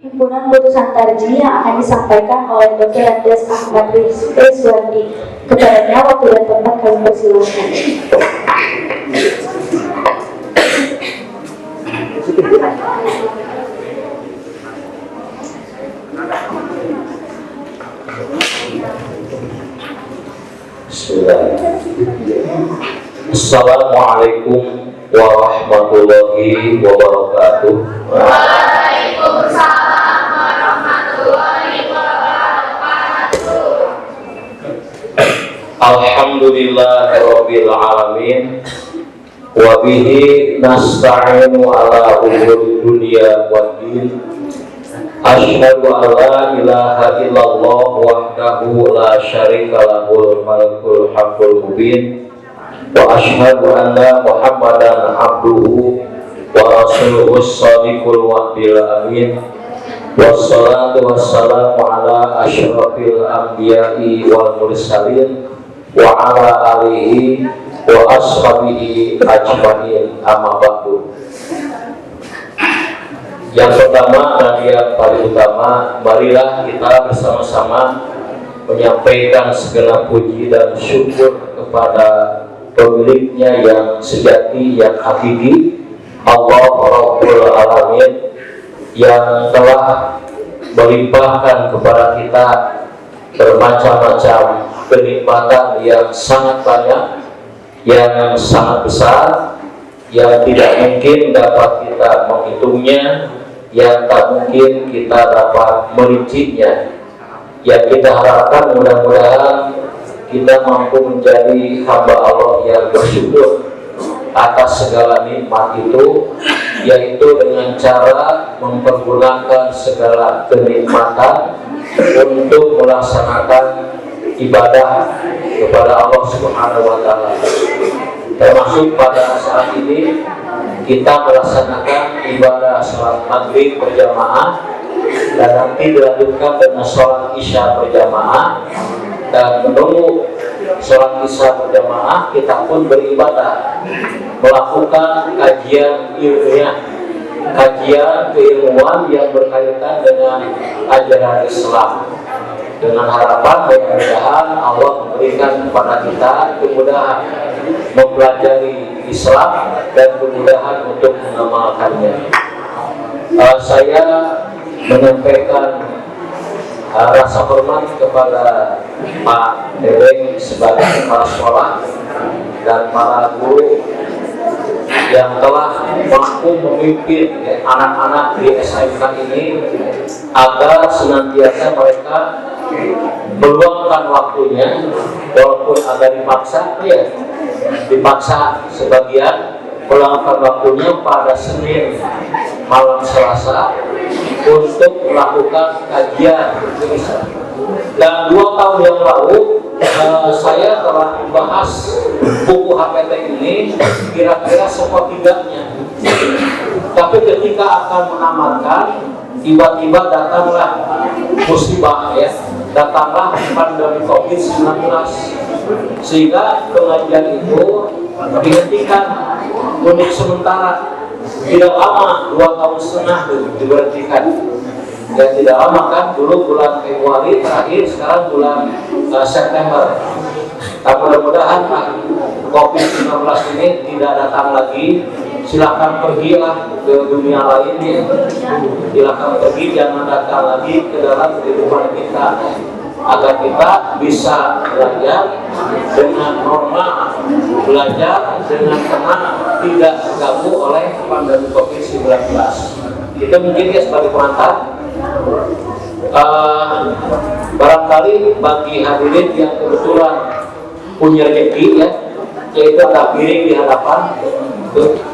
Himpunan putusan tarji yang akan disampaikan oleh Dr. Andes Ahmad Rizwandi. Kepadanya waktu dan tempat kami persilahkan. Assalamualaikum warahmatullahi wabarakatuh. Waalaikumsalam warahmatullahi wabarakatuh. Alhamdulillahirabbil alamin. Wa bihi nasta'inu ala umuri dunya waddin. Asyhadu an la ilaha illallah wahdahu la syarika lahul mulkul haqqul mubin. Wa asyhadu anna Muhammadan abduhu wa rasuluhu shadiqul wa'dil amin. Wassalatu wassalamu ala asyrafil anbiya'i wal mursalin wa ala alihi wa ashabihi ajmain, amma ba'du. Yang pertama dan yang paling utama, marilah kita bersama-sama menyampaikan segala puji dan syukur kepada pemiliknya yang sejati, yang hakiki, Allah Rabbul Alamin, yang telah melimpahkan kepada kita bermacam-macam kenikmatan yang sangat banyak, yang sangat besar, yang tidak mungkin dapat kita menghitungnya, yang tak mungkin kita dapat merincinya. Yang kita harapkan mudah-mudahan kita mampu menjadi hamba Allah yang bersyukur atas segala nikmat itu, yaitu dengan cara mempergunakan segala kenikmatan untuk melaksanakan ibadah kepada Allah Subhanahu wa Ta'ala. Termasuk pada saat ini kita melaksanakan ibadah sholat maghrib berjamaah, dan nanti dilanjutkan dengan sholat isya berjamaah, dan menunggu sholat isya berjamaah kita pun beribadah, melakukan kajian ilmiah, kajian keilmuan yang berkaitan dengan ajaran Islam, dengan harapan mudah-mudahan Allah memberikan kepada kita kemudahan mempelajari Islam dan kemudahan untuk mengamalkannya. Saya menyampaikan rasa hormat kepada Pak Dedeng sebagai kepala sekolah dan para guru yang telah mampu memimpin anak-anak di SMK ini agar senantiasa mereka meluangkan waktunya, walaupun agak dipaksa sebagian meluangkan waktunya pada Senin malam Selasa untuk melakukan kajian. Dan 2 tahun yang lalu saya telah membahas buku HPT ini kira-kira sepertiganya. Tapi ketika akan menamatkan, tiba-tiba datanglah musibah, datanglah pandemi COVID-19, sehingga pengajian itu dihentikan untuk sementara. Tidak lama, 2,5 tahun diberhentikan. Ya, tidak lama kan, dulu bulan Februari terakhir, sekarang bulan September. Tapi mudah-mudahan COVID-19 ini tidak datang lagi. Silakan pergilah ke dunia lain, silakan pergi, jangan datang lagi ke dalam kehidupan kita, agar kita bisa belajar dengan normal, belajar dengan tenang, tidak terganggu oleh pandemi COVID-19. Itu mungkin ya sebagai pengantar. Barangkali bagi hadirin yang kebetulan punya rezeki, yaitu ada piring di hadapan,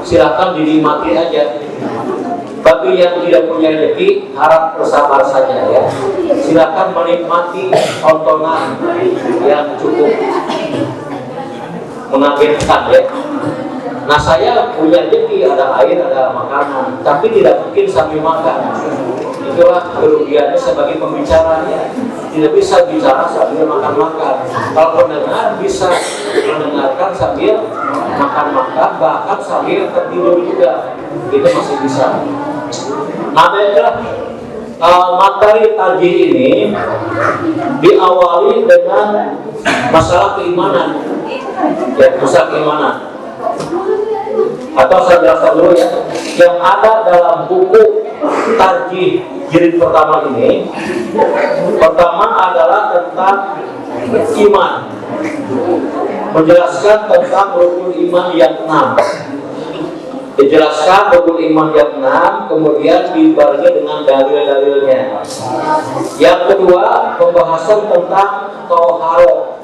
silakan dinikmati aja. Bagi yang tidak punya rezeki, harap bersabar saja, silakan menikmati tontonan yang cukup mengagetkan, Nah, saya punya rezeki, ada air, ada makanan, tapi tidak mungkin sambil makan. Itulah kerugiannya sebagai pembicara, tidak bisa bicara sambil makan-makan. Kalau pendengar bisa mendengarkan sambil makan-makan, bahkan sambil tertidur juga, itu masih bisa. Nah, baiklah, materi tajih ini diawali dengan masalah keimanan, ya, masalah keimanan. Atau saya jelaskan dulu ya, yang ada dalam buku tajih jilid pertama ini, pertama adalah tentang iman, menjelaskan tentang rukun iman yang 6. Dijelaskan rukun iman yang 6, kemudian dibarengi dengan dalil-dalilnya. Yang kedua, pembahasan tentang toharo.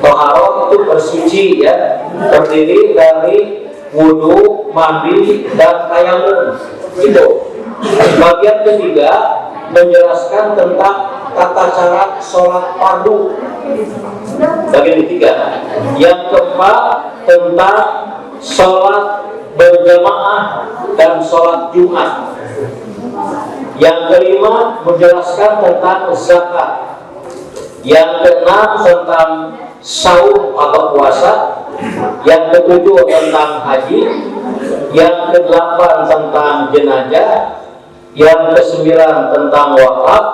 Toharo itu bersuci, ya, terdiri dari wudu, mandi, dan tayamum. Itu. Bagian ketiga menjelaskan tentang tata cara sholat fardu. Bagian ketiga. Yang keempat tentang sholat berjamaah dan sholat Jumat. Yang kelima menjelaskan tentang zakat. Yang keenam tentang saum atau puasa. Yang ketujuh tentang haji. Yang kedelapan tentang jenazah. Yang kesembilan tentang wakaf.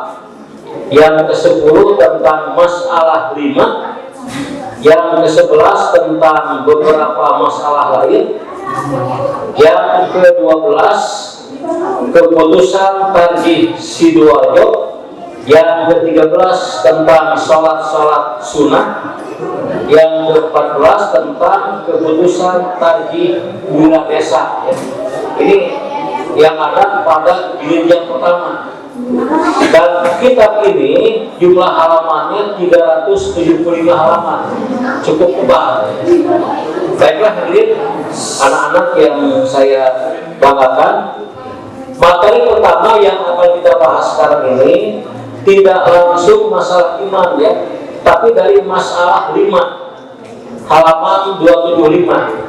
Yang kesepuluh tentang masalah 5. Yang ke-11 tentang beberapa masalah lain. Yang ke-12 keputusan tarjih Sidoarjo. Yang ke-13 tentang sholat sunnah. Yang ke-14 tentang keputusan tarjih guna desa. Ini yang ada pada jilid yang pertama. Dan kitab ini jumlah halamannya 375 halaman, cukup tebal. Baiklah hadirin, anak-anak yang saya banggakan, materi pertama yang akan kita bahas sekarang ini tidak langsung masalah iman, ya, tapi dari masalah 5, halaman 275.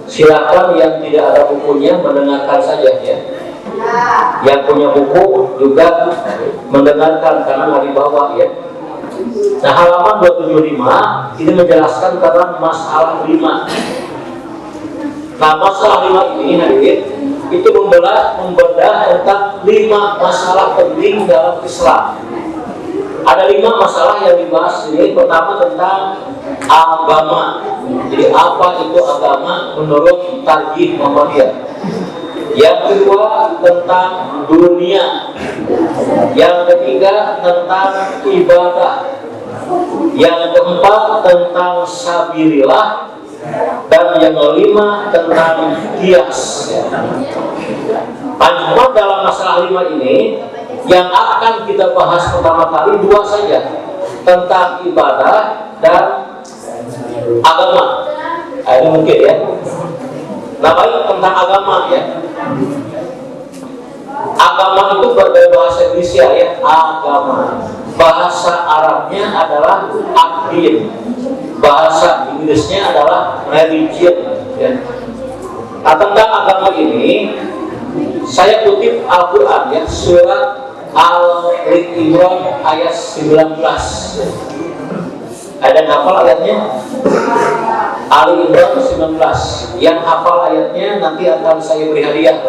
Silakan yang tidak ada bukunya mendengarkan saja, ya. Yang punya buku juga mendengarkan karena nggak dibawa, ya. Nah, halaman 275 ini menjelaskan tentang masalah 5. Nah, masalah 5 ini hadirin itu membedah tentang 5 masalah penting dalam Islam. Ada 5 masalah yang dibahas ini. Pertama tentang agama. Jadi apa itu agama menurut tarjih Muhammadiyah. Yang kedua tentang dunia. Yang ketiga tentang ibadah. Yang keempat tentang sabilillah. Dan yang kelima tentang qiyas. Cuma dalam masalah 5 ini yang akan kita bahas pertama kali 2 saja, tentang ibadah dan agama. Nah, ini mungkin, ya. Nah, baik, tentang agama, ya. Agama itu berbahasa Indonesia, ya, agama. Bahasa Arabnya adalah ad-din. Bahasa Inggrisnya adalah religion, ya. Nah, tentang agama ini saya kutip Al-Quran, ya, surat Al-Imran ayat 19. Ada yang hafal ayatnya? Al-Imran 19. Yang hafal ayatnya nanti akan saya beri hadiah.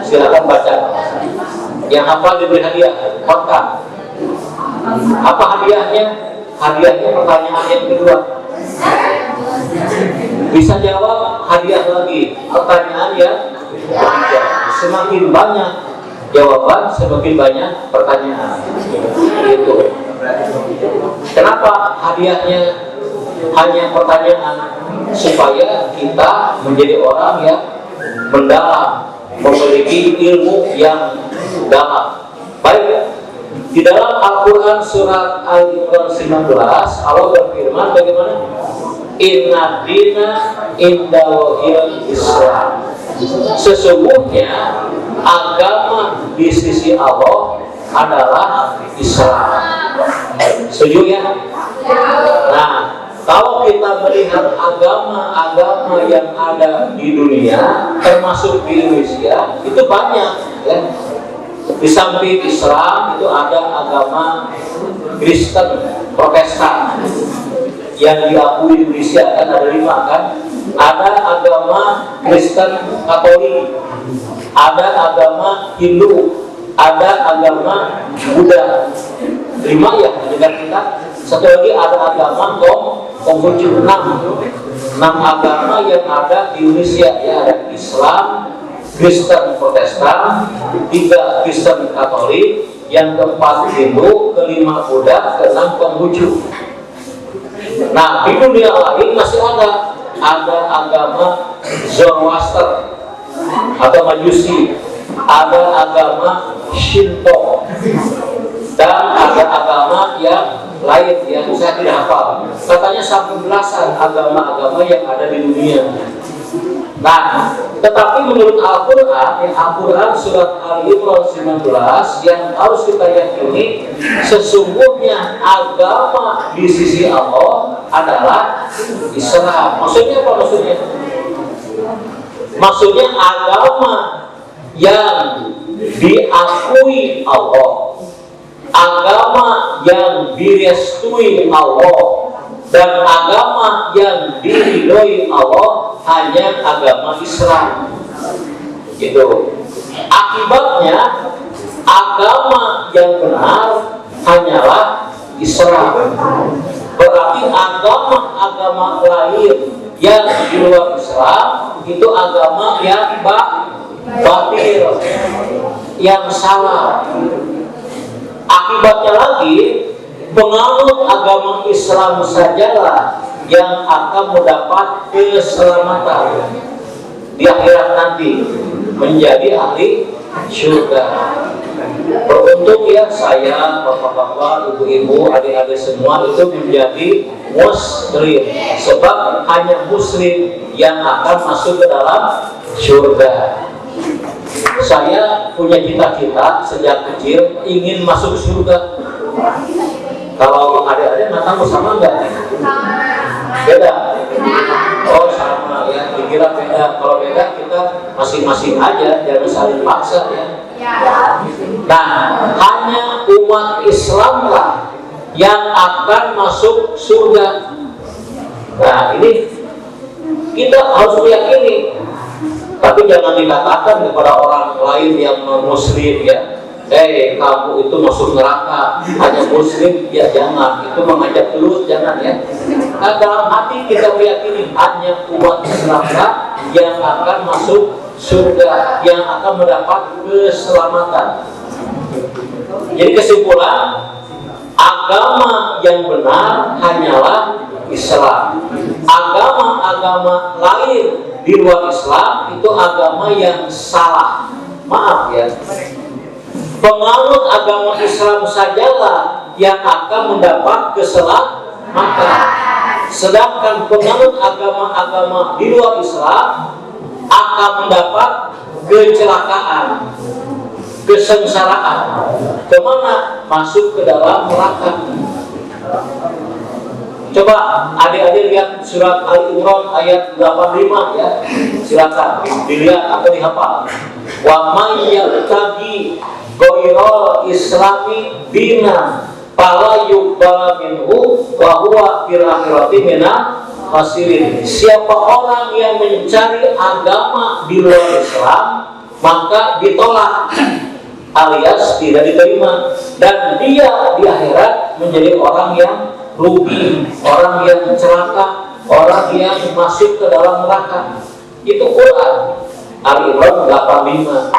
Silakan baca. Yang hafal diberi hadiah. Kontak. Apa hadiahnya? Hadiahnya pertanyaan yang kedua. Bisa jawab, hadiah lagi. Pertanyaan yang ketiga. Semakin banyak jawaban, semakin banyak pertanyaan. Gitu. Kenapa hadiahnya hanya pertanyaan? Supaya kita menjadi orang yang mendalam, memiliki ilmu yang dalam. Baik. Di dalam Al-Quran surat Al-Imran 19, Allah berfirman bagaimana? Inna dina indallahil Islam. Sesungguhnya agama di sisi Allah adalah Islam. Setuju, ya? Nah, kalau kita melihat agama-agama yang ada di dunia, termasuk di Indonesia, itu banyak, ya. Di samping Islam itu ada agama Kristen, Protestan yang diakui di Indonesia, kan ada 5, kan? Ada agama Kristen Katolik, ada agama Hindu, ada agama Buddha 5 ya di negara kita. Satu lagi ada agama Konghucu 6 agama yang ada di Indonesia ya, ada Islam, Kristen Protestan, 3 Kristen Katolik, yang keempat Hindu, kelima Buddha, keenam Konghucu. Nah di dunia lain masih ada agama Zoroaster atau Majusi, ada agama Shinto, dan ada agama yang lain yang saya tidak hafal. Katanya sampai belasan agama-agama yang ada di dunia. Nah, tetapi menurut Al-Quran surat Al-Imran 19 yang harus kita yakini, sesungguhnya agama di sisi Allah adalah Islam. Maksudnya apa maksudnya? Maksudnya agama yang diakui Allah, agama yang direstui Allah, dan agama yang diridhoi Allah hanya agama Islam. Gitu. Akibatnya agama yang benar hanyalah Islam. Berarti agama-agama lain yang di luar Islam itu agama yang batil, yang salah. Akibatnya lagi, penganut agama Islam sajalah yang akan mendapat keselamatan di akhirat nanti, menjadi ahli surga. Beruntung ya saya, bapak-bapak, ibu-ibu, adik-adik semua itu menjadi muslim, sebab hanya muslim yang akan masuk ke dalam surga. Saya punya cita-cita sejak kecil ingin masuk surga. Kalau adik-adik tahu sama enggak? Beda? Oh sama ya, dikira beda. Kalau beda kita masing-masing aja, jangan saling paksa ya. Nah, hanya umat Islam lah yang akan masuk surga. Nah ini kita harus meyakini. Tapi jangan dikatakan kepada orang lain yang muslim ya, kamu itu masuk neraka, hanya muslim, ya jangan, itu mengajak lurus, jangan ya. Nah, dalam hati kita meyakini hanya umat Islam yang akan masuk surga, yang akan mendapat keselamatan. Jadi kesimpulan, agama yang benar hanyalah Islam. Agama-agama lain di luar Islam itu agama yang salah. Maaf ya, penganut agama Islam sajalah yang akan mendapat keselamatan, sedangkan penganut agama-agama di luar Islam akan mendapat kecelakaan, kesengsaraan. Kemana? Masuk ke dalam neraka. Coba adik-adik lihat surat Al-Imran ayat 85 ya. Silakan dilihat atau dihafal. Wa may yabtaghi ghairal islami dinan fala yuqbal minhu wa huwa fil akhirati minal khasirin. Siapa orang yang mencari agama di luar Islam maka ditolak alias tidak diterima, dan dia di akhirat menjadi orang yang rugi, orang yang celaka, orang yang masuk ke dalam neraka. Itu Quran Al-Imran 85.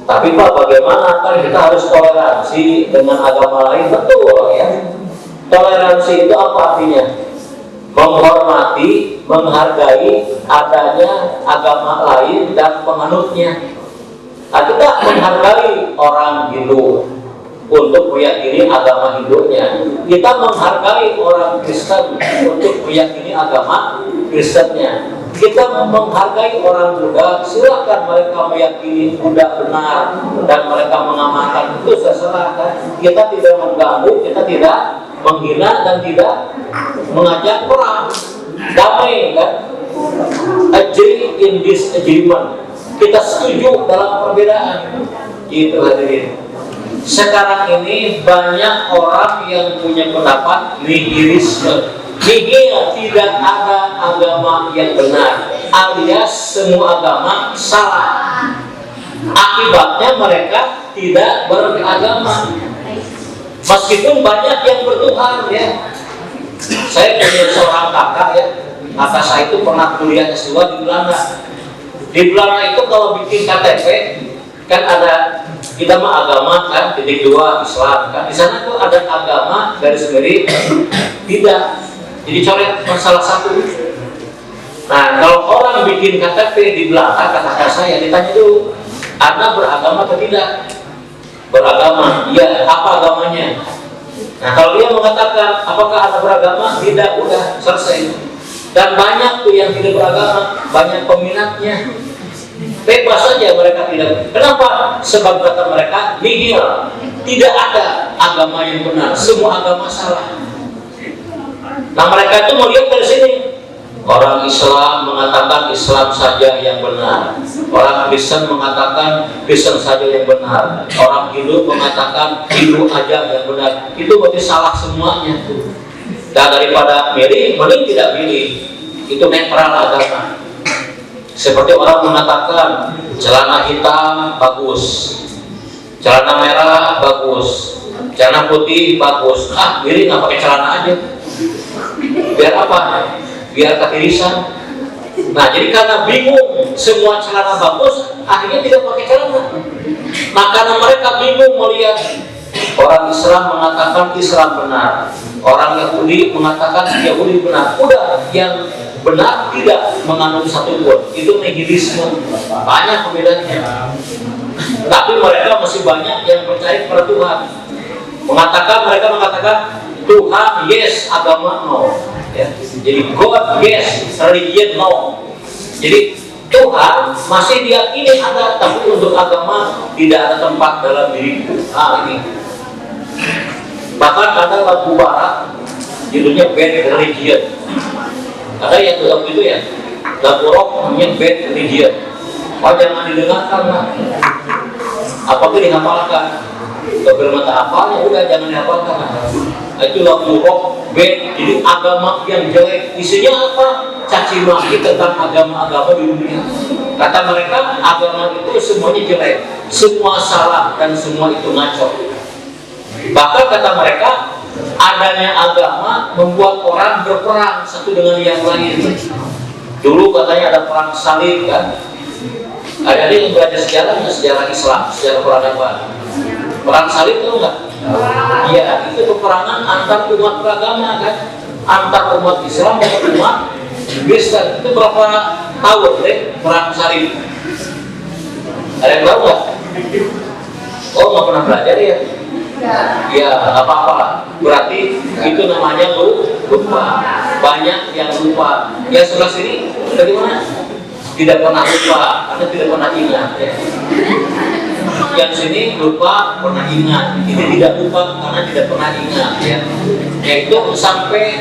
Tapi Pak, bagaimana? Kan kita harus toleransi dengan agama lain. Betul ya. Toleransi itu apa artinya? Menghormati, menghargai adanya agama lain dan penganutnya. Nah, kita menghargai orang Hindu untuk meyakini agama Hindunya. Kita menghargai orang Kristen untuk meyakini agama Kristennya. Kita menghargai orang Buddha, silakan mereka meyakini Buddha benar dan mereka mengamalkan, itu terserah kan. Kita tidak mengganggu, kita tidak menghina dan tidak mengajak perang. Damai kan? Agree in disagreement. Kita setuju dalam perbedaan. Gitu hadirin. Sekarang ini banyak orang yang punya pendapat nihilisme. Nihil, tidak ada agama yang benar, alias semua agama salah. Akibatnya mereka tidak beragama. Meskipun banyak yang bertuhan ya. Saya punya seorang kakak ya. Kakak saya itu pernah kuliah S2 di Belanda. Di Belanda itu kalau bikin KTP kan ada kita mah agama kan titik 2 Islam kan. Di sana tuh ada agama garis miring tidak. Jadi coret salah satu. Nah, kalau orang bikin KTP di Belanda, kata saya ditanya dulu, Anda beragama atau tidak? Beragama, iya. Apa agamanya? Nah, kalau dia mengatakan, apakah Anda beragama? Tidak, udah selesai. Dan banyak tuh yang tidak beragama, banyak peminatnya. Bebas saja mereka tidak. Kenapa? Sebab kata mereka, nihil. Tidak ada agama yang benar, semua agama salah. Nah, mereka itu melihat dari sini. Orang Islam mengatakan Islam saja yang benar. Orang Kristen mengatakan Kristen saja yang benar. Orang Hindu mengatakan Hindu aja yang benar. Itu berarti salah semuanya. Dan daripada milih, mending tidak milih. Itu netral agama. Seperti orang mengatakan celana hitam bagus, celana merah bagus, celana putih bagus. Ah, milih nggak pakai celana aja. Biar apa? Biar ketirisan. Nah, jadi karena bingung semua celana bagus, akhirnya tidak pakai celana. Nah, karena mereka bingung melihat orang Islam mengatakan Islam benar, orang Yahudi mengatakan Yahudi benar. Udah, yang benar tidak mengandung satu pun. Itu nihilisme. Banyak pembedanya. Tapi mereka masih banyak yang percaya kepada Tuhan. Mereka mengatakan Tuhan yes, agama no. Ya. Jadi God yes, religion no. Jadi Tuhan masih diyakini ada, tapi untuk agama tidak ada tempat dalam diriku. Ini. Bahkan ada lagu barat judulnya Bad Religion. Ada yang lagu itu ya, lagu rock namanya Bad Religion. Oh, jangan didengarkan lah. Apakah dihafalkan? Kalau mata apa ya udah jangan dihafalkan. Itu lagu rock band, jadi agama yang jelek. Isinya apa? Caci maki tentang agama-agama di dunia. Kata mereka agama itu semuanya jelek, semua salah dan semua itu ngaco. Bahkan kata mereka adanya agama membuat orang berperang satu dengan yang lain. Dulu katanya ada perang salib kan. Ada yang belajar sejarah Islam, sejarah peradaban. Perang salib tahu nggak? Iya, itu peperangan antar umat beragama kan, antar umat Islam dan umat Kristen. Itu berapa tahun deh perang salib? Ada yang tahu nggak? Oh, nggak pernah belajar ya? Ya, apa-apa. Berarti itu namanya lupa. Banyak yang lupa. Ya sebelah sini dari mana? Tidak pernah lupa, karena tidak pernah ingat. Ya. Yang sini lupa, pernah ingat. Ini tidak lupa karena tidak pernah ingat. Ya. Yaitu sampai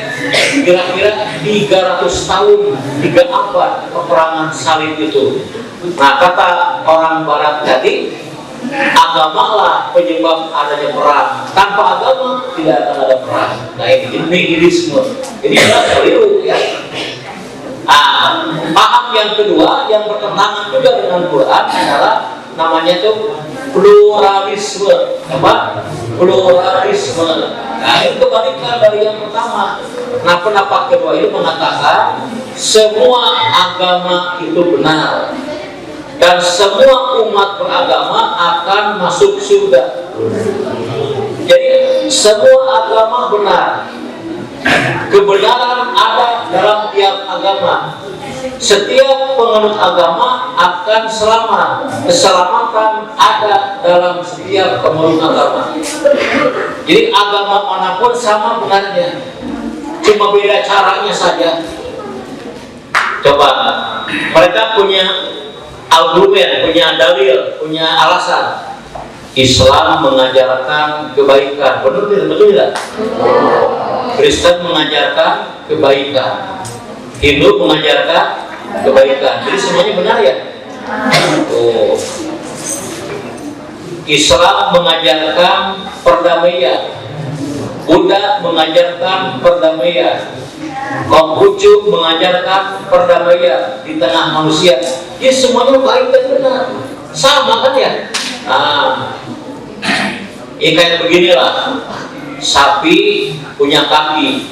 kira-kira 300 tahun, 3 abad peperangan salib itu. Nah, kata orang Barat tadi, agamalah penyebab adanya perang. Tanpa agama tidak akan ada perang. Nah, ini nihilisme. Ini adalah keliru ya. Paham yang kedua yang bertentangan juga dengan Quran adalah namanya tuh pluralisme. Apa? Pluralisme. Nah, itu kebalikan dari yang pertama. Nah, pendapat kedua itu mengatakan semua agama itu benar dan semua umat beragama akan masuk surga. Jadi semua agama benar. Kebenaran ada dalam tiap agama. Setiap penganut agama akan selamat. Keselamatan ada dalam setiap penganut agama. Jadi agama manapun sama benarnya, cuma beda caranya saja. Coba, mereka punya argumen, punya dalil, punya alasan. Islam mengajarkan kebaikan, betul tidak? Kristen mengajarkan kebaikan, Hindu mengajarkan kebaikan. Jadi semuanya benar ya? Islam mengajarkan perdamaian, Buddha mengajarkan perdamaian, Konghucu mengajarkan perdamaian di tengah manusia. Jadi semuanya baik dan benar. sama kan ya? Nah, ini kayak beginilah. Sapi punya kaki,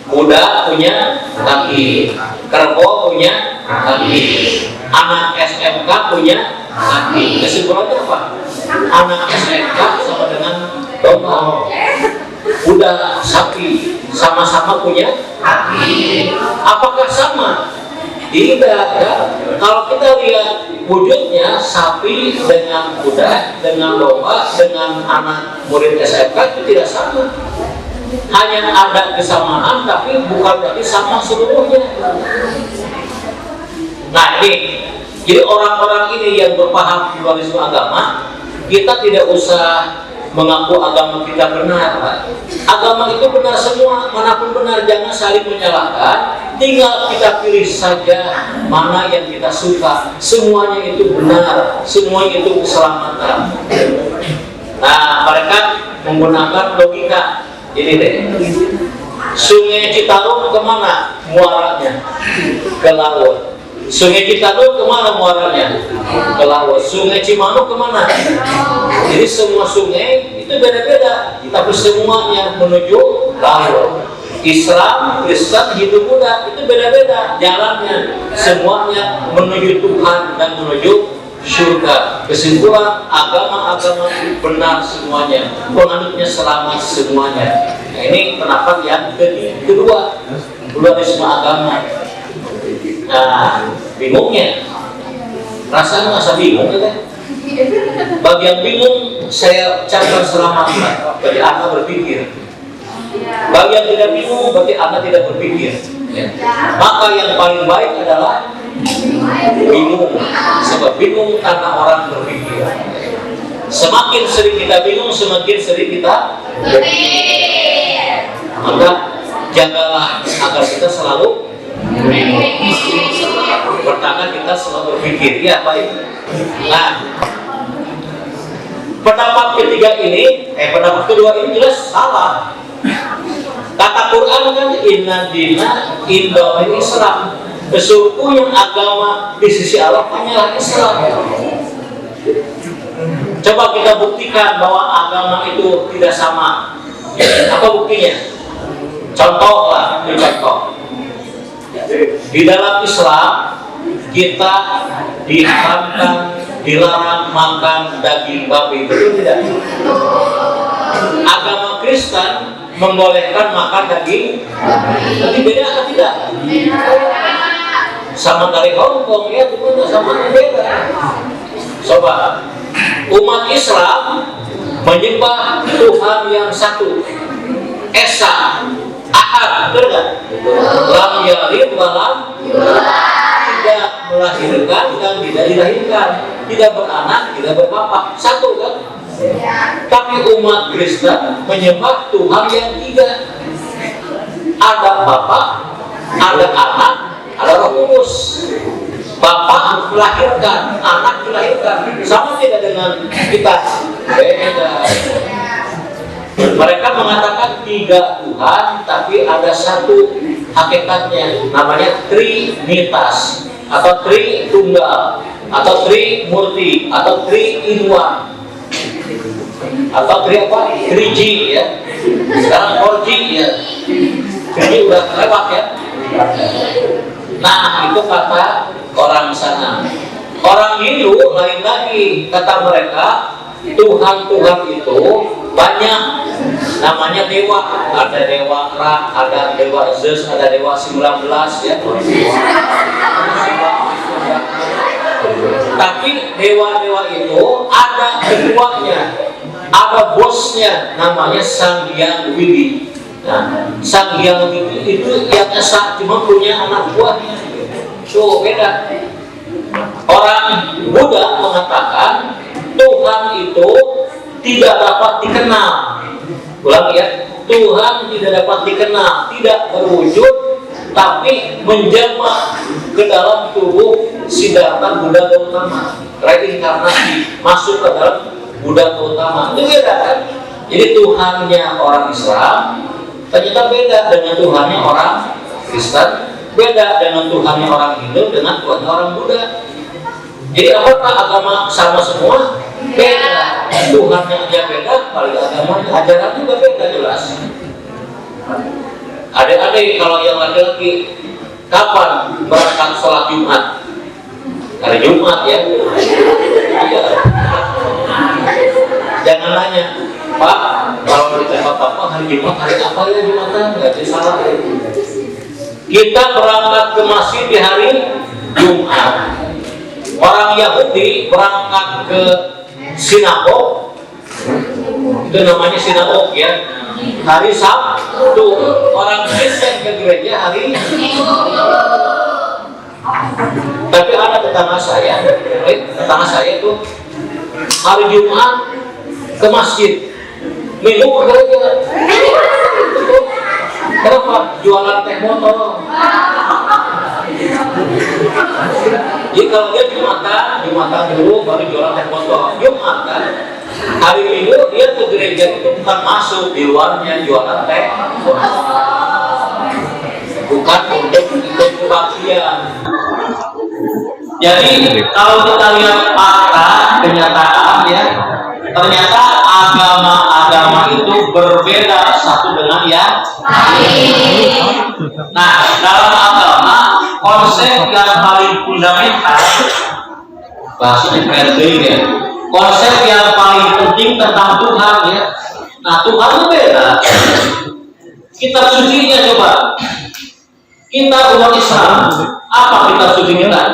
kuda punya kaki, kerbau punya kaki, anak SMK punya kaki. Kesimpulannya apa? Anak SMK sama dengan domba, kuda, sapi sama-sama punya kaki. Apakah sama? Tidak ya. Kalau kita lihat wujudnya, sapi dengan kuda, dengan domba, dengan anak murid SMK itu tidak sama. Hanya ada kesamaan, tapi bukan berarti sama seluruhnya. Nah ini, jadi orang-orang ini yang berpaham pluralisme agama, kita tidak usah mengaku agama kita benar, Pak. Agama itu benar semua, manapun benar, jangan saling menyalahkan. Tinggal kita pilih saja mana yang kita suka. Semuanya itu benar, semuanya itu keselamatan. Nah, mereka menggunakan logika. Ini deh, Sungai Citarum kemana muaranya? Ke laut. Sungai Citarum kemana muaranya? Ke laut. Sungai Cimanuk kemana? Jadi semua sungai itu beda-beda, tapi semuanya menuju laut. Islam, Kristen, Hindu, Buddha itu beda-beda jalannya, semuanya menuju Tuhan dan menuju surga. Kesimpulan, agama-agama benar semuanya, penganutnya selamat semuanya. Nah, ini pendapat yang kedua, pluralisme agama. Nah, bingungnya, rasanya masa bingung ya. Bagi yang bingung, saya ucapkan selamat bagi Anda berpikir. Bagi yang tidak bingung, berarti Anda tidak berpikir ya. Maka yang paling baik adalah bingung, sebab bingung karena orang berpikir. Semakin sering kita bingung, semakin sering kita berpikir. Maka jagalah agar kita selalu bingung. Pertama kita selalu berpikir, ya baik. Nah, pendapat ketiga ini, pendapat kedua ini jelas salah. Kata Quran kan inna dina inda Islam. Sesungguhnya agama di sisi Allah hanyalah Islam. Coba kita buktikan bahwa agama itu tidak sama. Apa buktinya? Contoh lah, contoh. Di dalam Islam kita diharamkan, dilarang makan daging babi, betul tidak? Agama Kristen membolehkan makan daging, tapi beda atau tidak? Sama dari Hong Kong ya, itu sama beda. Coba, umat Islam menyembah Tuhan yang satu, Esa, Ahad, betul nggak? Lam yalid walam tidak melahirkan dan tidak dilahirkan, tidak beranak, tidak berbapak, satu kan? Tapi umat Kristen menyembah Tuhan yang tiga. Ada Bapa, ada Anak, ada Roh Kudus. Bapa melahirkan, Anak dilahirkan. Sama tidak dengan kita? Beda. Mereka mengatakan tiga Tuhan, tapi ada satu hakikatnya, namanya Trinitas atau Tritunggal atau Trimurti atau Tri-in-One atau apa? 3G ya. Sekarang 4G ya. 3G udah lewat ya. Nah, itu kata orang sana. Orang Hindu lain lagi, kata mereka Tuhan-Tuhan itu banyak, namanya dewa. Ada dewa Ra, ada dewa Zeus, ada dewa 19 ya. Tapi dewa-dewa itu ada ketuanya, ada bosnya, namanya Sang Hyang Widi. Nah, Sang Hyang Widi itu yang esa, cuma punya anak buahnya. So beda. Orang Buddha mengatakan Tuhan itu tidak dapat dikenal. Ulang ya, Tuhan tidak dapat dikenal, tidak berwujud, tapi menjelma ke dalam tubuh Siddhartha Buddha Gautama, reinkarnasi masuk ke dalam Buddha Gautama. Itu beda kan? Jadi Tuhannya orang Islam ternyata beda dengan Tuhannya orang Kristen, beda dengan Tuhannya orang Hindu dengan Tuhannya orang Buddha. Jadi apakah agama sama semua? Beda. Tuhannya aja beda, paling agamanya ajaran juga beda jelas. Adik-adik kalau yang laki-laki kapan berangkat sholat Jumat? Hari Jumat ya. Iya. Jangan nanya, Pak, kalau di tempat apa hari Jumat, hari apa ya Jumatan? Nggak bisa salah. Kita berangkat ke masjid di hari Jumat. Orang Yahudi berangkat ke sinagog, itu namanya sinagog ya, hari Sabtu. Orang Kristen ke gereja hari Minggu. Tapi ada tetangga saya tuh hari Jumat ke masjid, Minggu ke gereja. Kenapa? Jualan teh motor. Jadi kalau dia Jumatan dulu baru jualan teh motor. Jumatan hari Minggu dia ke gereja itu bukan masuk, di luarnya jualan teh, bukan untuk ikut kebaktian. Jadi kalau kita lihat fakta kenyataan ya, ternyata agama-agama itu berbeda satu dengan yang lain. Nah, dalam agama konsep yang paling fundamental, bahasanya penting ya, konsep yang paling penting tentang Tuhan ya. Nah, Tuhan itu beda. Kitab sucinya coba. Kita umat Islam, apa kitab suci kita?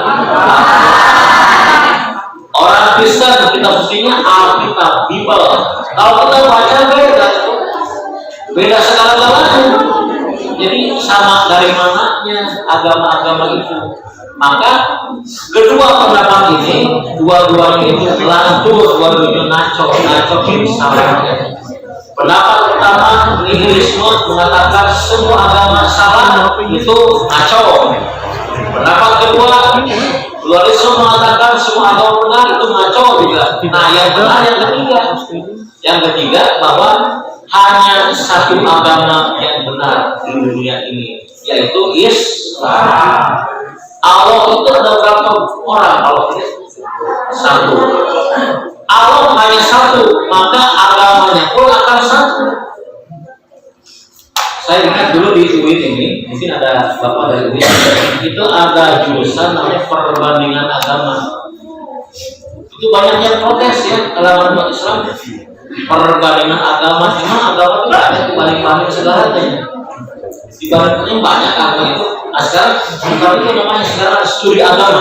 Orang Kristen kitab sucinya Alkitab, Bible. Kalau kita baca beda segala-galanya. Jadi sama dari mananya agama-agama itu. Maka kedua pendapat ini, dua-duanya itu lantur, dua-duanya ngaco sama. Pendapat pertama, nihilisme mengatakan semua agama salah, itu ngaco. Pendapat kedua, pluralisme mengatakan semua agama benar, itu ngaco juga. Nah, yang benar yang ketiga bahwa hanya satu agama yang benar di dunia ini, yaitu Islam. Allah itu ada berapa orang? Allah satu. Allah hanya satu, maka agamanya pun akan satu. Saya ingat dulu di UIN ini, mungkin ada bapak dari UIN, itu ada jurusan namanya perbandingan agama. Itu banyak yang protes ya, kalangan umat Islam. Perbandingan agama, memang agama itu ada dibanding-banding segalanya. Dibanding banyak agama itu. Nah sekarang itu namanya sekarang studi agama.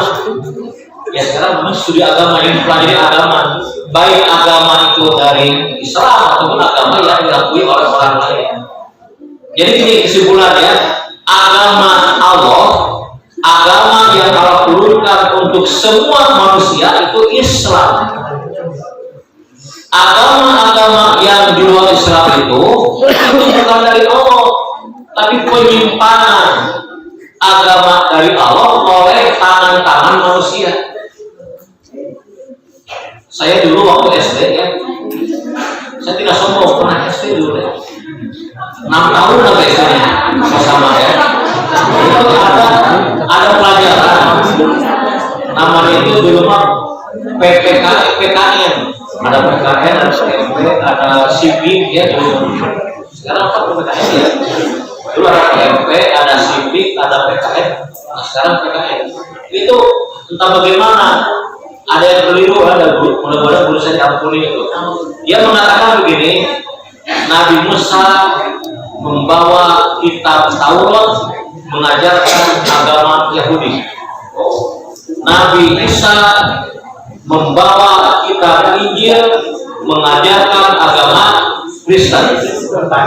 Ya sekarang namanya studi agama, yang mempelajari agama, baik agama itu dari Islam ataupun agama yang diakui oleh orang lain. Jadi ini kesimpulannya, agama Allah, agama yang Allah turunkan untuk semua manusia itu Islam. Agama-agama yang di luar Islam itu bukan dari Allah, tapi penyimpanan agama dari Allah oleh tangan-tangan manusia. Saya dulu waktu SD ya, saya tidak sombong, pernah SD dulu ya, 6 tahun sampai SD-nya sama ya. Itu ada pelajaran namanya itu dulu mah PKN, ada PKN, ada SMP, ada civic ya dulu. Sekarang apa PKN ya? Dulu ada PMP, ada civic, ada PKN. Nah, sekarang PKN. Itu entah bagaimana. Ada yang keliru, ada guru, mudah-mudahan guru saya campuri itu. Dia mengatakan begini, Nabi Musa membawa kitab Taurat mengajarkan agama Yahudi. Nabi Isa membawa kitab Injil mengajarkan agama Kristen.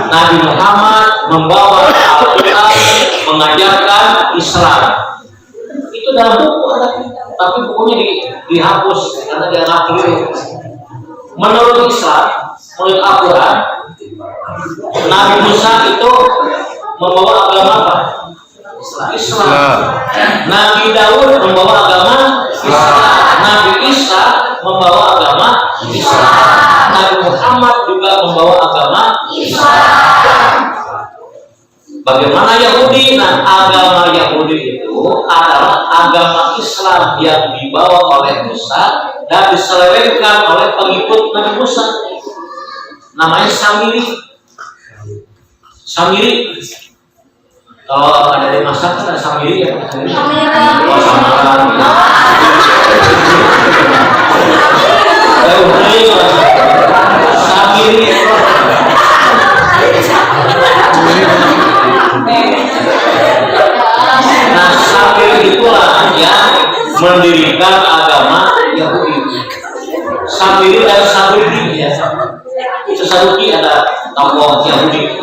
Nabi Muhammad membawa Al-Quran mengajarkan Islam. Itu dalam buku ada, tapi bukunya dihapus karena dianggap keliru. Menurut Islam, menurut Al-Quran, Nabi Musa itu membawa agama apa? Islam. Nabi Daud membawa agama Islam. Nabi Isa membawa agama Islam. Nabi Muhammad juga membawa agama Islam. Bagaimana Yahudi? Nah, agama Yahudi itu adalah agama Islam yang dibawa oleh Musa dan diselewengkan oleh pengikut Nabi Musa. Namanya Samiri. Samiri. Kalau ada di masak kan ada Samiri ya. Oh, samaran. Samiri. Nah, Samiri itulah yang mendirikan agama Yahudi. Samiri dan Saduki ya. Saduki ada tokoh Yahudi.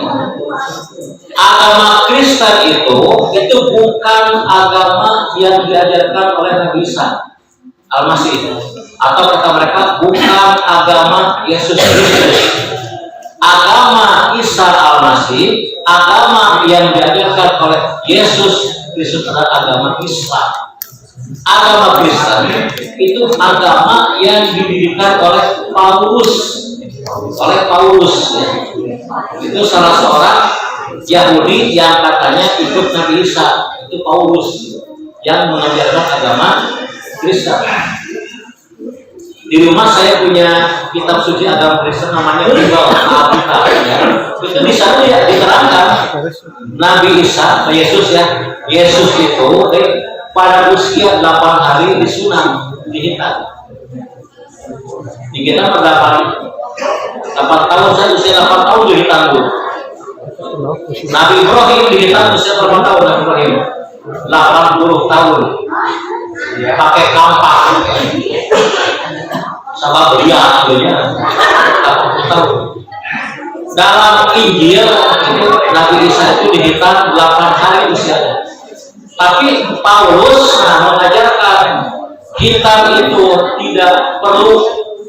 Agama Kristen itu bukan agama yang diajarkan oleh Nabi Isa Al-Masih, atau kata mereka bukan agama Yesus Kristus. Agama Isa Al-Masih, agama yang diajarkan oleh Yesus Kristus adalah agama Islam. Agama Kristen itu agama yang didirikan oleh Paulus. Ya. Itu salah seorang Yahudi yang katanya ikut Nabi Isa, itu Paulus yang mengajarkan agama Kristen. Di rumah saya punya kitab suci agama Kristen namanya Bible Alkitab ya. Itu di sana ya diterangkan Nabi Isa, Yesus ya. Yesus itu pada usia 8 hari disunat, dihitan. Dihitan berapa? 8 tahun, saya usia 8 tahun dihitan dulu. Nabi Ibrahim dihitan usia berapa tahun? Nabi Ibrahim 80 tahun pakai kampak sama dia akhirnya 80 tahun. Dalam Injil Nabi Isa itu dihitan 8 hari usianya. Tapi Paulus mengajarkan hitam itu tidak perlu,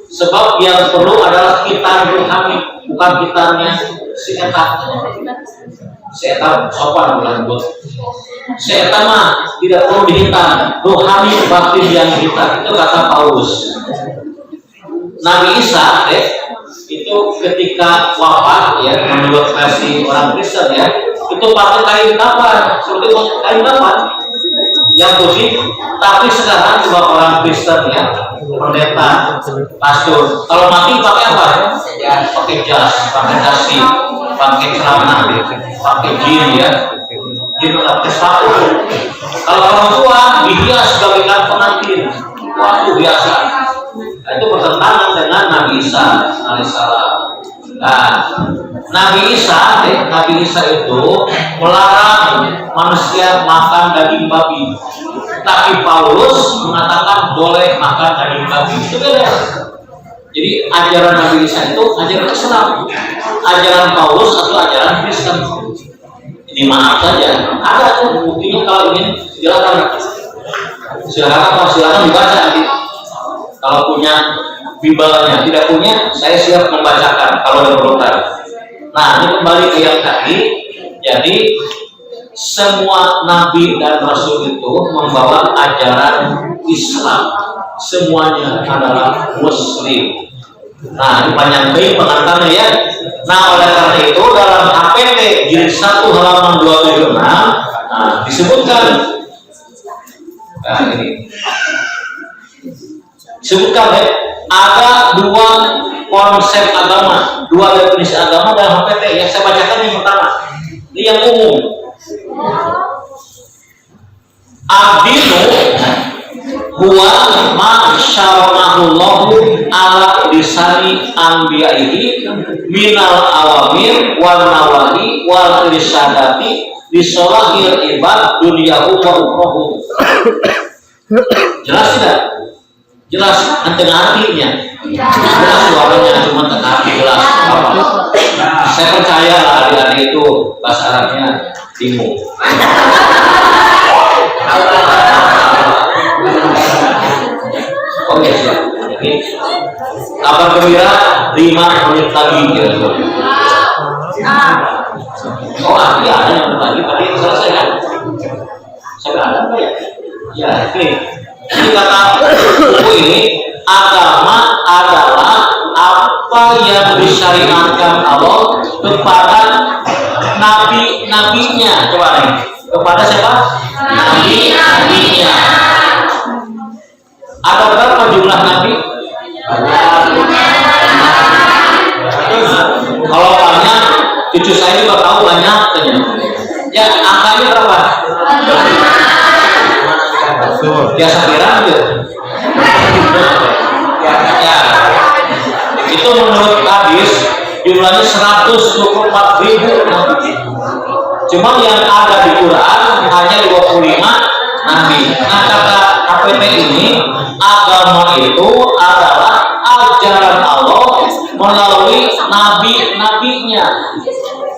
sebab yang perlu adalah hitam rohani, bukan hitamnya si etak. Si etak sopan bulan buat. Si etak mah tidak perlu dihitam, rohani batin yang hitam, itu kata Paulus. Nabi Isa itu ketika wafat ya, menurut versi orang Kristen ya, itu pakai kain kapan, seperti kain kapan yang putih. Tapi sekarang coba orang Kristen ya, pendeta, pastor, kalau mati pakai apa? Ya, pakai jas, pakai dasi, pakai celana, pakai jin ya, jin pakai sepatu. Kalau orang tua dihias bagaikan pengantin, waktu biasa. Nah, itu bertentangan dengan Nabi Isa alaihissalam. Nah, Nabi Isa itu melarang manusia makan daging babi, tapi Paulus mengatakan boleh makan daging babi. Itu beda. Jadi ajaran Nabi Isa itu ajaran Islam, ajaran Paulus atau ajaran Kristen. Ini maaf saja, ada tuh buktinya. Kalau ingin silakan dibaca nanti. Kalau punya Bibalnya, tidak punya, saya siap membacakan kalau diperlukan. Nah, ini kembali ke yang tadi. Jadi semua nabi dan rasul itu membawa ajaran Islam. Semuanya adalah Muslim. Nah, ini panjang pengantarnya ya. Nah, oleh karena itu dalam HPT jilid 1 halaman 276 disebutkan. Nah, ini disebutkan ya, ada 2 konsep agama, 2 definisi agama dalam HPT. Yang saya bacakan yang pertama, ini yang umum. Ad-dinu huwa ma syara'ahullahu ala lisani anbiya'ihi minal awamir wal nawahi wal irsyadati lisolahil ibad dunyahu wa ukhrahu. Jelas tidak? Jelas tengah hatinya. Jelas suaranya cuma tengah hati jelas. Saya percaya lah adik-adik itu bahasa Arabnya bingung. Oke, siap. Kabar gembira 5 menit lagi ya. Oh, iya ada yang lagi tadi selesai kan? Saya ada apa ya? Ya, oke. Jadi kata buku ini, agama adalah apa yang disyariatkan Allah kepada Nabi nabinya. Coba nih, kepada siapa? Nabinya. Ada berapa jumlah nabi? Kalau banyak, cucu saya juga tahu banyak. Ya, angkanya berapa? Ya, sekira gitu. Ya, itu menurut hadis jumlahnya 124.000 nabi. Cuma yang ada di Quran hanya 25 nabi. Nah, kata KPT ini, agama itu adalah ajaran Allah melalui nabi-nabinya,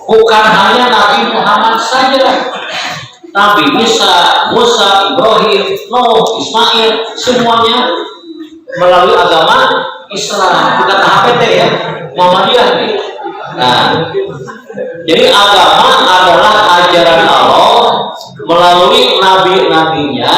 bukan hanya Nabi Muhammad saja. Nabi Isa, Musa, Ibrahim, Nuh, Ismail, semuanya melalui agama Islam. Bukan HPT ya, Muhammadiyah. Nah, jadi agama adalah ajaran Allah melalui nabi-nabinya,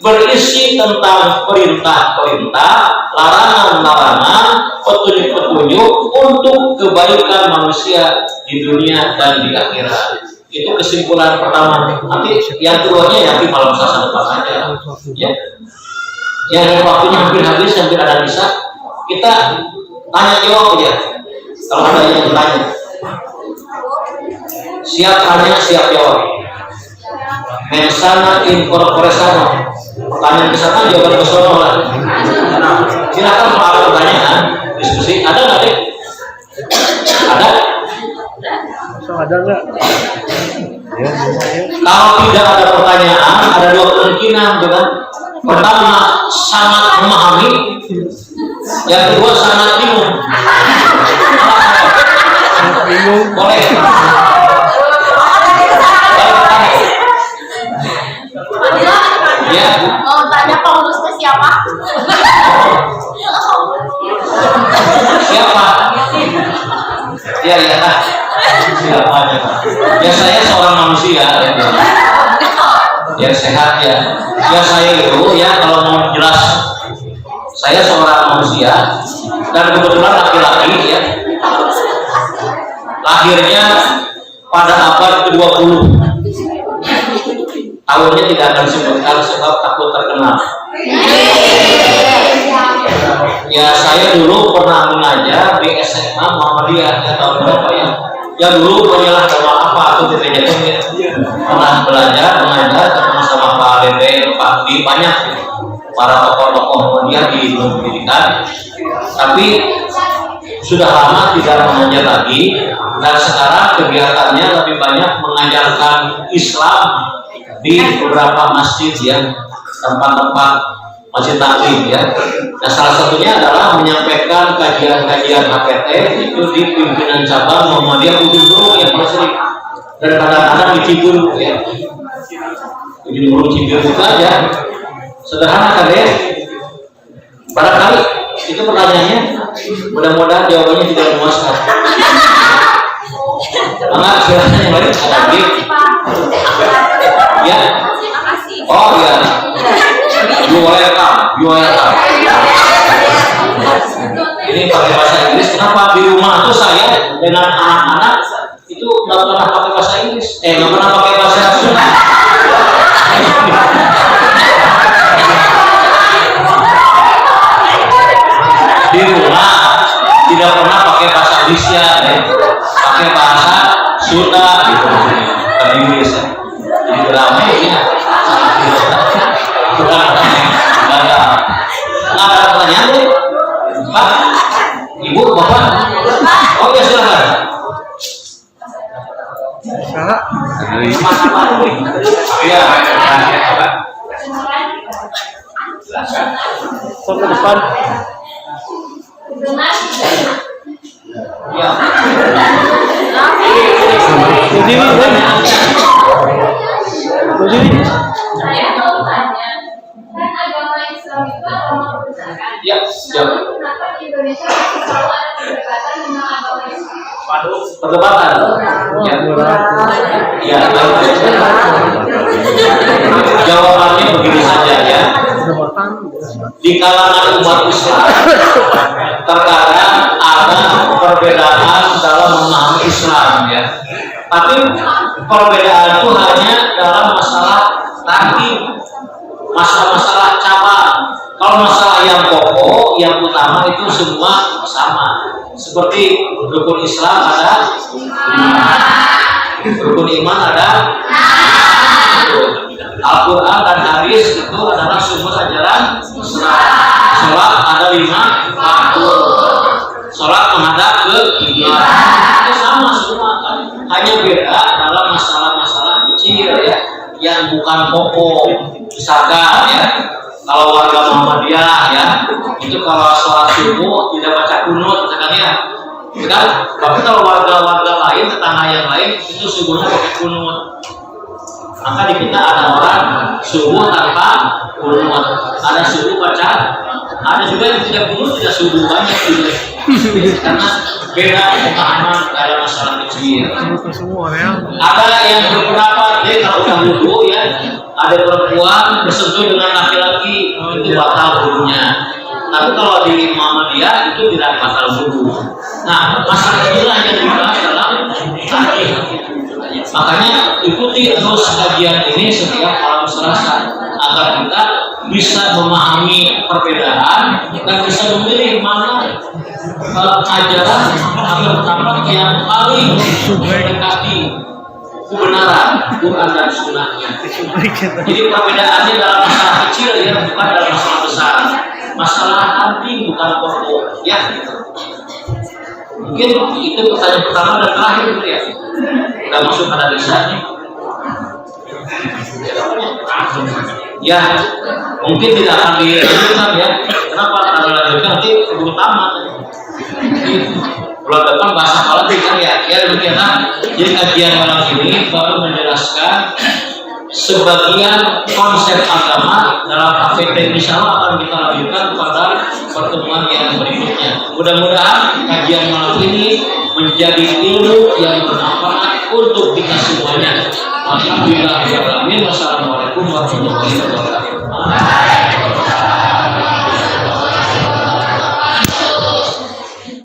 berisi tentang perintah-perintah, larangan-larangan, petunjuk-petunjuk untuk kebaikan manusia di dunia dan di akhirat. Itu kesimpulan pertama. Nanti yang keduanya nanti malam Selasa depan aja. Ya. Yang waktunya hampir habis, hampir ada bisa. Kita tanya jawab aja. Kalau ada yang bertanya, siap tanya, siap jawab. Mensana incorpore sano. Pertanyaan ke sana, jawaban ke sono lah. Silakan kalau ada pertanyaan, diskusi. Ada nggak deh? Ada? Ada nggak? Kalau tidak ada pertanyaan, ada dua kemungkinan, kan? Pertama, sangat memahami. Yang kedua, sangat bingung. Boleh. Ya. Mau tanya Paulus ke siapa? Siapa? Ya, siapa aja. Ya, saya seorang manusia. Ya, sehat ya. Ya, saya itu ya kalau mau jelas, saya seorang manusia dan kebetulan laki-laki ya. Lahirnya pada abad ke-20. Tahunnya tidak akan disebutkan sebab takut terkenal. Ya, saya dulu pernah mengajar di SMA Muhammadiyah ya, tahun berapa ya? Ya dulu penyelah sama apa atau TPJ pernah belajar mengajar ketemu sama Pak Bebe, Pak Di, banyak para tokoh-tokoh Muhammadiyah di pendidikan. Tapi sudah lama tidak mengajar lagi dan sekarang kegiatannya lebih banyak mengajarkan Islam di beberapa masjid ya, tempat-tempat masjid taklim ya. Nah, salah satunya adalah menyampaikan kajian-kajian HPT itu di pimpinan cabang Muhammadiyah Ujung Berung yang sering, dan kadang-kadang di Ciburu ya. Ujung Berung Ciburu juga ya. Sederhana kan ya? Barangkali itu pertanyaannya. Mudah-mudahan jawabannya tidak memuaskan. Enggak, silakan yang lain ada lagi. Ya. Oh iya. You welcome. Ini pakai bahasa Inggris. Kenapa di rumah tuh saya dengan anak-anak itu nggak pernah pakai bahasa Inggris? Nggak pernah pakai bahasa Sunda. Di rumah tidak pernah pakai bahasa Indonesia, pakai bahasa Sunda gitu. Bahasa Inggris. Jadi ramai ya. Nggak ada pertanyaan deh, Pak, Ibu, Bapak. Oh ya silakan. Iya. Ke depan. Ya. Berdiri. Saya mau tanya, kan agama Islam itu agama kebenaran. Ya, Namun kenapa di Indonesia masih selalu ada perdebatan tentang agama Islam? Perdebatan. Ya. Ya. Jawabannya begini saja ya. Di kalangan umat Islam terkadang ada perbedaan dalam memahami Islam ya. Tapi perbedaan itu hanya dalam masalah tadi, masalah cabang. Kalau masalah yang pokok, yang utama itu semua sama. Seperti rukun Islam ada, rukun iman ada, Al-Quran dan hadis itu adalah sumber ajaran Islam. Sholat ada 5 waktu. Sholat menghadap ke kiblat. Itu sama semua kan. Hanya beda dalam masalah-masalah kecil ya, yang bukan pokok. Misalkan ya, kalau warga Muhammadiyah ya, itu kalau sholat subuh tidak baca kunut misalkan ya. Kan? Tapi kalau warga-warga lain, tetangga yang lain itu subuhnya pakai kunut. Maka di kita ada orang subuh tanpa kunut, ada subuh baca, ada juga yang tidak kunut, tidak subuh banyak juga. Karena beda pemahaman dalam masalah kecil. Ada yang berpendapat kalau udah wudu ya, ada perempuan bersentuh dengan laki-laki itu batal wudunya. Tapi kalau di Muhammadiyah itu tidak batal wudu. Nah, masalah inilah yang dibahas dalam hadis. Makanya ikuti terus kajian ini setiap malam Selasa agar kita bisa memahami perbedaan dan bisa memilih mana ajaran atau pendapat yang paling mendekati kebenaran Quran dan Sunnahnya. Jadi perbedaannya dalam masalah kecil ya, bukan dalam masalah besar. Masalah penting bukan pokok ya. Mungkin itu pertanyaan pertama dan terakhir ya. Udah masuk pada lisannya. Ya, mungkin tidak akan dilanjutkan ya. Kenapa? Kalau dilanjutkan nanti keburu tamat. Bulan depan bahasa apa lagi kan ya? Ya demikianlah. Jadi kajian malam ini baru menjelaskan sebagian konsep agama dalam KVT. Insya Allah akan kita lanjutkan pada pertemuan yang berikutnya. Mudah-mudahan kajian malam ini menjadi ilmu yang bermanfaat untuk kita semuanya. Alhamdulillah. Wassalamualaikum warahmatullahi wabarakatuh.